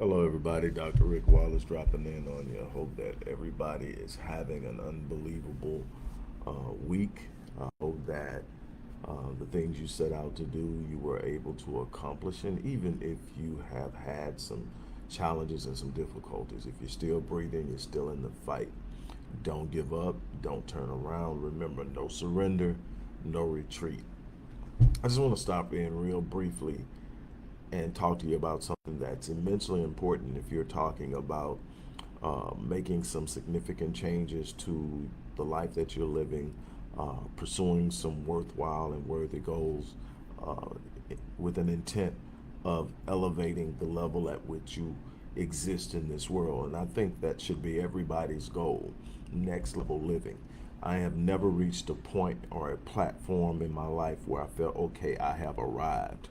Hello, everybody. Dr. Rick Wallace dropping in on you. I hope that everybody is having an unbelievable week. I hope that the things you set out to do, you were able to accomplish. And even if you have had some challenges and some difficulties, if you're still breathing, you're still in the fight. Don't give up. Don't turn around. Remember, no surrender, no retreat. I just want to stop in real briefly and talk to you about something that's immensely important if you're talking about making some significant changes to the life that you're living, pursuing some worthwhile and worthy goals uh, with an intent of elevating the level at which you exist in this world. And I think that should be everybody's goal, next level living. I have never reached a point or a platform in my life where I felt, okay, I have arrived.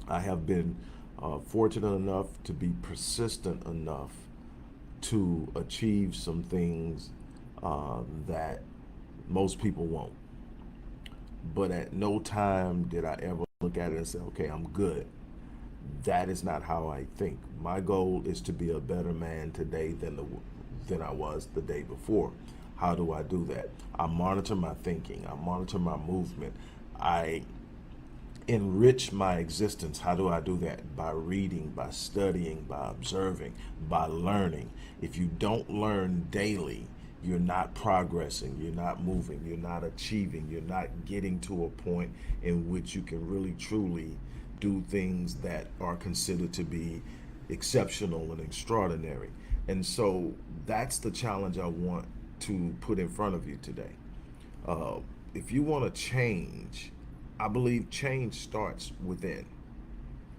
I have been fortunate enough to be persistent enough to achieve some things that most people won't. But at no time did I ever look at it and say, okay, I'm good. That is not how I think. My goal is to be a better man today than I was the day before. How do I do that? I monitor my thinking. I monitor my movement. I enrich my existence. How do I do that? By reading, by studying, by observing, by learning. If you don't learn daily, you're not progressing, you're not moving, you're not achieving, you're not getting to a point in which you can really truly do things that are considered to be exceptional and extraordinary. And so that's the challenge I want to put in front of you today. Uh, if you want to change, I believe change starts within.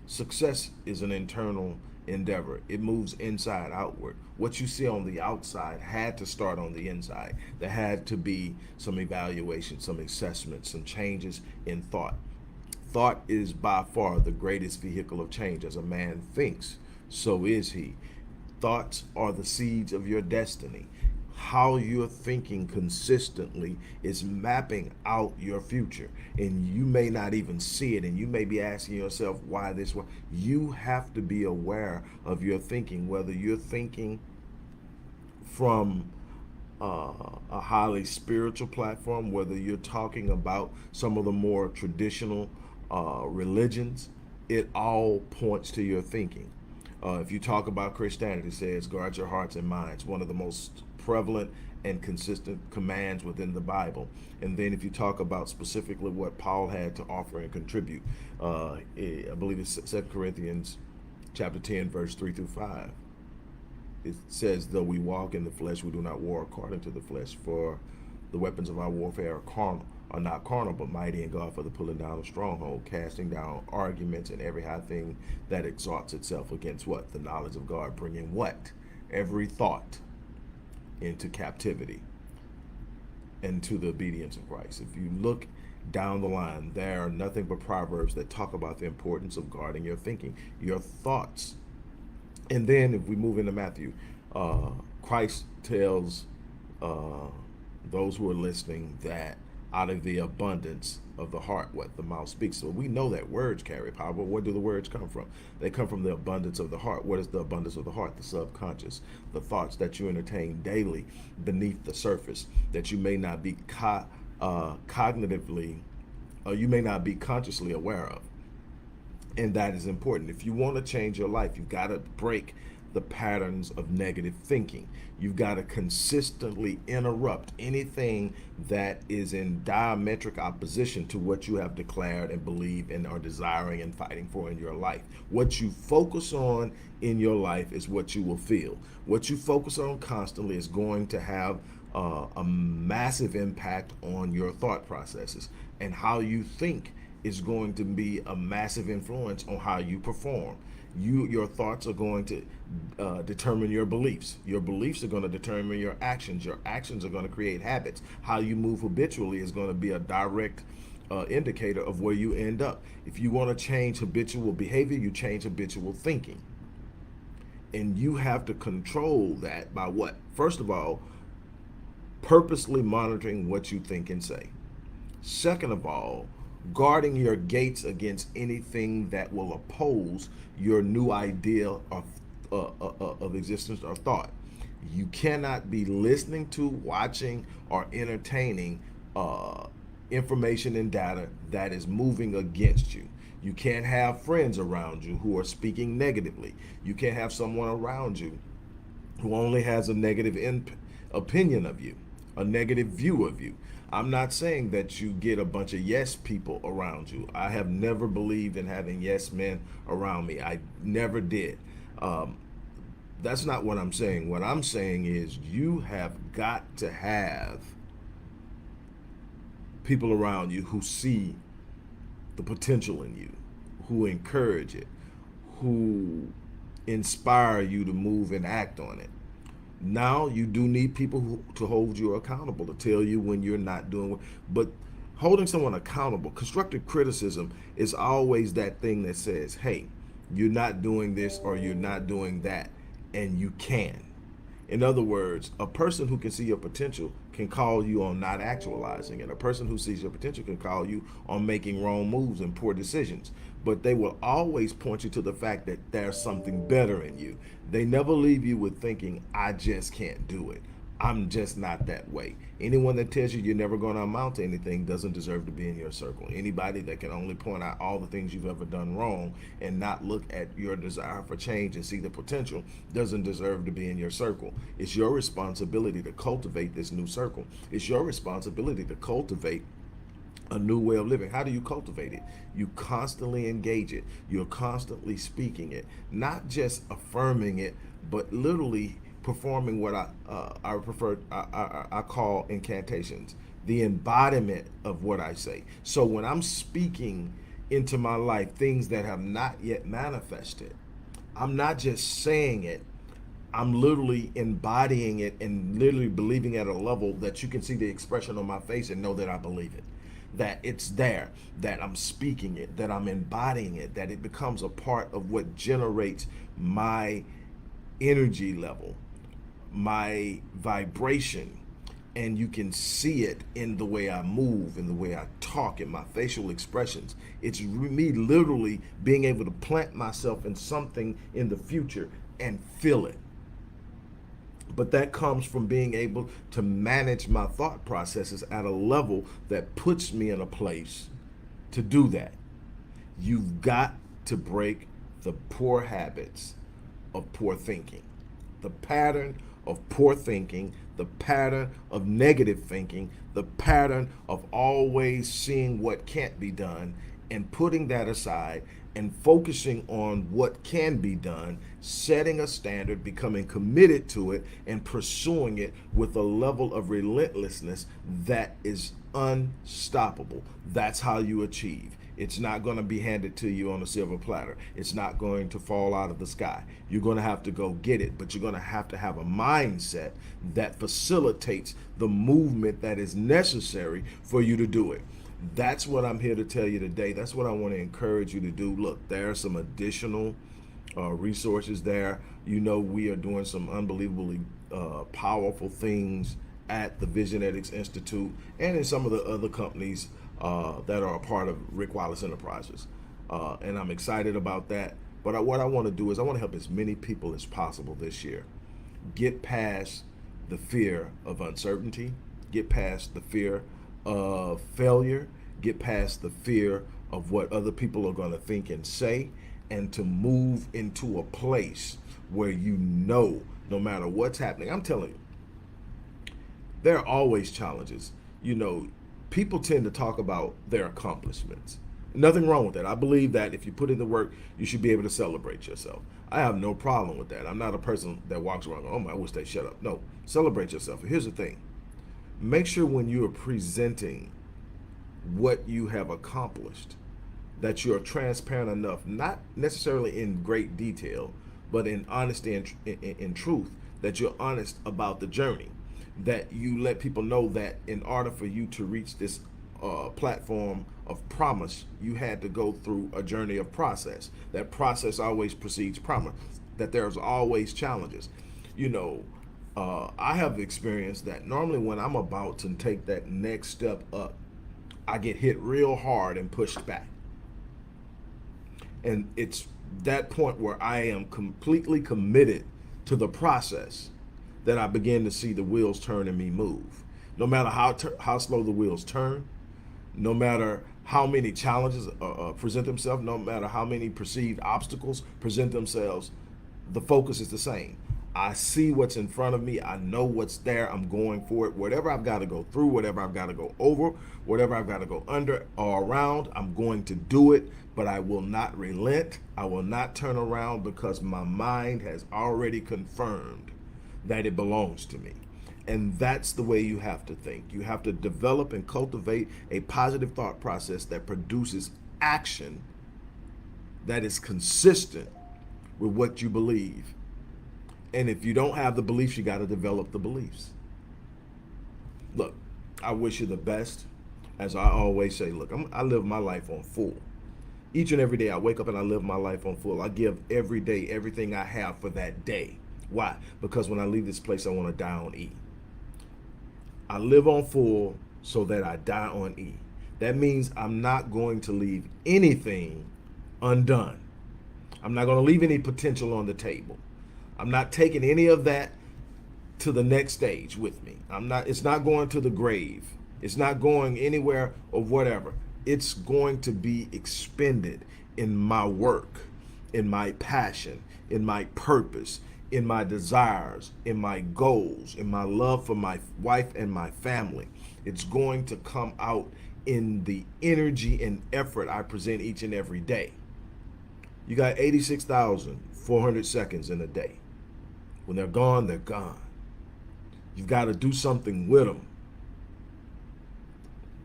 Success is an internal endeavor. It moves inside outward. What you see on the outside had to start on the inside. There had to be some evaluation, some assessment, some changes in thought. Thought is by far the greatest vehicle of change. As a man thinks, so is he. Thoughts are the seeds of your destiny. How you're thinking consistently is mapping out your future, and you may not even see it, and you may be asking yourself why this way. You have to be aware of your thinking, whether you're thinking from a highly spiritual platform, whether you're talking about some of the more traditional religions. It all points to your thinking. If you talk about Christianity, it says, guard your hearts and minds, one of the most prevalent and consistent commands within the Bible. And then if you talk about specifically what Paul had to offer and contribute, I believe it's 2 Corinthians chapter 10, verse 3 through 5. It says, though we walk in the flesh, we do not war according to the flesh, for the weapons of our warfare are not carnal, but mighty in God for the pulling down of stronghold, casting down arguments and every high thing that exalts itself against what? The knowledge of God, bringing what? Every thought into captivity and to the obedience of Christ. If you look down the line, there are nothing but proverbs that talk about the importance of guarding your thinking, your thoughts. And then if we move into Matthew, Christ tells uh, those who are listening that out of the abundance of the heart, what the mouth speaks. So we know that words carry power, but where do the words come from? They come from the abundance of the heart. What is the abundance of the heart? The subconscious, the thoughts that you entertain daily beneath the surface that you may not be cognitively, you may not be consciously aware of. And that is important. If you want to change your life, you've got to break the patterns of negative thinking. You've got to consistently interrupt anything that is in diametric opposition to what you have declared and believe and are desiring and fighting for in your life. What you focus on in your life is what you will feel. What you focus on constantly is going to have a massive impact on your thought processes, and how you think is going to be a massive influence on how you perform. Your thoughts are going to determine your beliefs. Your beliefs are going to determine your actions. Your actions are going to create habits. How you move habitually is going to be a direct indicator of where you end up. If you want to change habitual behavior, you change habitual thinking. And you have to control that by what? First of all, purposely monitoring what you think and say. Second of all, guarding your gates against anything that will oppose your new idea of of existence or thought. You cannot be listening to, watching, or entertaining information and data that is moving against you. You can't have friends around you who are speaking negatively. You can't have someone around you who only has a negative opinion of you, a negative view of you. I'm not saying that you get a bunch of yes people around you. I have never believed in having yes men around me. I never did. That's not what I'm saying. What I'm saying is you have got to have people around you who see the potential in you, who encourage it, who inspire you to move and act on it. Now you do need people to hold you accountable, to tell you when you're not doing, but holding someone accountable, constructive criticism is always that thing that says, hey, you're not doing this or you're not doing that, and you can. In other words, a person who can see your potential can call you on not actualizing it. A person who sees your potential can call you on making wrong moves and poor decisions. But they will always point you to the fact that there's something better in you. They never leave you with thinking, I just can't do it. I'm just not that way. Anyone that tells you you're never going to amount to anything doesn't deserve to be in your circle. Anybody that can only point out all the things you've ever done wrong and not look at your desire for change and see the potential doesn't deserve to be in your circle. It's your responsibility to cultivate this new circle. It's your responsibility to cultivate a new way of living. How do you cultivate it? You constantly engage it. You're constantly speaking it, not just affirming it, but literally performing what I call incantations, the embodiment of what I say. So when I'm speaking into my life things that have not yet manifested, I'm not just saying it, I'm literally embodying it and literally believing at a level that you can see the expression on my face and know that I believe it, that it's there, that I'm speaking it, that I'm embodying it, that it becomes a part of what generates my energy level, my vibration, and you can see it in the way I move, in the way I talk, in my facial expressions. It's me literally being able to plant myself in something in the future and feel it. But that comes from being able to manage my thought processes at a level that puts me in a place to do that. You've got to break the poor habits of poor thinking, the pattern of poor thinking, the pattern of negative thinking, the pattern of always seeing what can't be done and putting that aside and focusing on what can be done, setting a standard, becoming committed to it, and pursuing it with a level of relentlessness that is unstoppable. That's how you achieve. It's not going to be handed to you on a silver platter. It's not going to fall out of the sky. You're going to have to go get it, but you're going to have a mindset that facilitates the movement that is necessary for you to do it. That's what I'm here to tell you today. That's what I want to encourage you to do. Look, there are some additional resources there. You know, we are doing some unbelievably powerful things at the Visionetics Institute and in some of the other companies that are a part of Rick Wallace Enterprises. And I'm excited about that. But what I want to do is I want to help as many people as possible this year get past the fear of uncertainty, get past the fear of failure, get past the fear of what other people are going to think and say, and to move into a place where you know no matter what's happening. I'm telling you, there are always challenges. You know, people tend to talk about their accomplishments. Nothing wrong with that. I believe that if you put in the work, you should be able to celebrate yourself. I have no problem with that. I'm not a person that walks around going, oh my, I wish they shut up. No, celebrate yourself. Here's the thing. Make sure when you are presenting what you have accomplished, that you're transparent enough, not necessarily in great detail, but in honesty and in truth, that you're honest about the journey, that you let people know that in order for you to reach this platform of promise, you had to go through a journey of process. That process always precedes promise, that there's always challenges. You know, I have experienced that normally when I'm about to take that next step up, I get hit real hard and pushed back. And it's that point where I am completely committed to the process that I begin to see the wheels turn and me move. No matter how slow the wheels turn, no matter how many challenges present themselves, no matter how many perceived obstacles present themselves, the focus is the same. I see what's in front of me. I know what's there. I'm going for it. Whatever I've got to go through, whatever I've got to go over, whatever I've got to go under or around, I'm going to do it, but I will not relent. I will not turn around because my mind has already confirmed that it belongs to me. And that's the way you have to think. You have to develop and cultivate a positive thought process that produces action that is consistent with what you believe. And if you don't have the beliefs, you got to develop the beliefs. Look, I wish you the best. As I always say, look, I live my life on full. Each and every day I wake up and I live my life on full. I give every day everything I have for that day. Why? Because when I leave this place, I want to die on E. I live on full so that I die on E. That means I'm not going to leave anything undone. I'm not going to leave any potential on the table. I'm not taking any of that to the next stage with me. It's not going to the grave. It's not going anywhere or whatever. It's going to be expended in my work, in my passion, in my purpose, in my desires, in my goals, in my love for my wife and my family. It's going to come out in the energy and effort I present each and every day. You got 86,400 seconds in a day. When they're gone, they're gone. You've got to do something with them.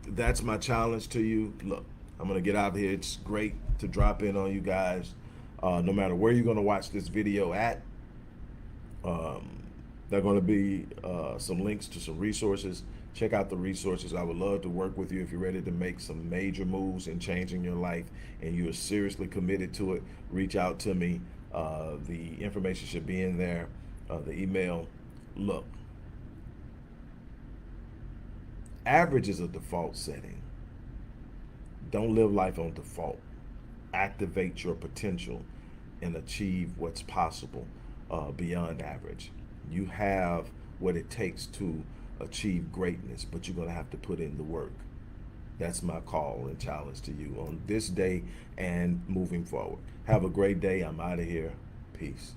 That's my challenge to you. Look, I'm going to get out of here. It's great to drop in on you guys. No matter where you're going to watch this video at, there are going to be some links to some resources. Check out the resources. I would love to work with you if you're ready to make some major moves in changing your life and you are seriously committed to it. Reach out to me. The information should be in there. The email. Look, average is a default setting. Don't live life on default. Activate your potential and achieve what's possible beyond average. You have what it takes to achieve greatness, but you're going to have to put in the work. That's my call and challenge to you on this day and moving forward. Have a great day. I'm out of here. Peace.